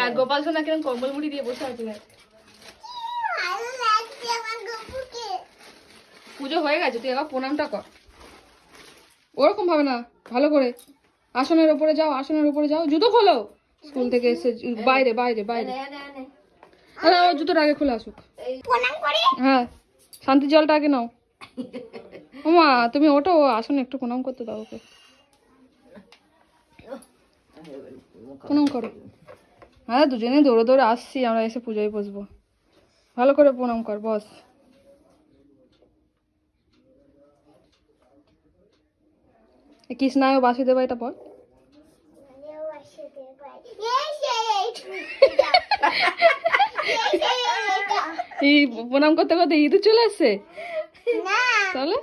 আর গোপাল সোনা কিরকম কম্বল মুড়ি দিয়ে বসে আছে। পুজো হয়ে গেছে, তুই এবার প্রণামটা কর। ওরকম ভাবে না, ভালো করে আসনের উপরে যাও, আসনের উপরে যাও। জুতো খোলো, স্কুল থেকে এসে বাইরে বাইরে বাইরে। হ্যাঁ, ও জুতোটা আগে খুলে আসুক। হ্যাঁ, শান্তির জলটা আগে নাও। ওমা তুমি ওঠো, আসনে একটু প্রণাম করতে দাও ওকে। প্রণাম করো। হ্যাঁ, দুজনে দৌড়ে দৌড়ে আসছি, আমরা এসে পুজোয় বসবো। ভালো করে প্রণাম কর, বস। কৃষ্ণায় বাসুদেবা এটা বল। এই প্রণাম করতে করতে ইঁদুর চলে আসছে। তাহলে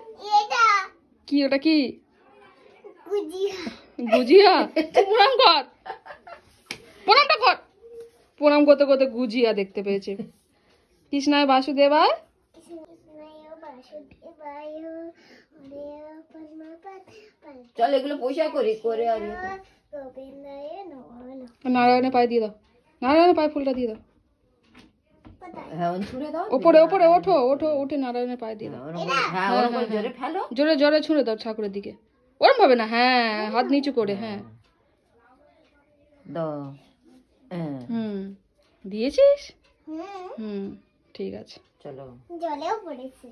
কি ওটা? কি গুজিয়া? প্রণাম কর, প্রণামটা কর। প্রণাম করতে করতে গুজিয়া দেখতে পেয়েছে। কৃষ্ণায় বাসুদেবায়। চল এগুলো পয়সা করি করে আর নারায়ণের পায়ে দিয়ে দাও, নারায়ণের পায়ে ফুলটা দিয়ে দাও। হ্যাঁ ছুঁড়ে দাও, ওপরে ওপরে ওঠো, ওঠো, উঠে নারায়ণের পায়ে দিয়ে দাও। হ্যাঁ ওর উপর জোরে ফেলো, জোরে জোরে ছুঁড়ে দাও ঠাকুরের দিকে। ওরম ভাবে না, হ্যাঁ হাত নিচু করে। হ্যাঁ দাও। হুম, দিয়েছিস। হুম, ঠিক আছে, চলো। জলেও পড়েছে।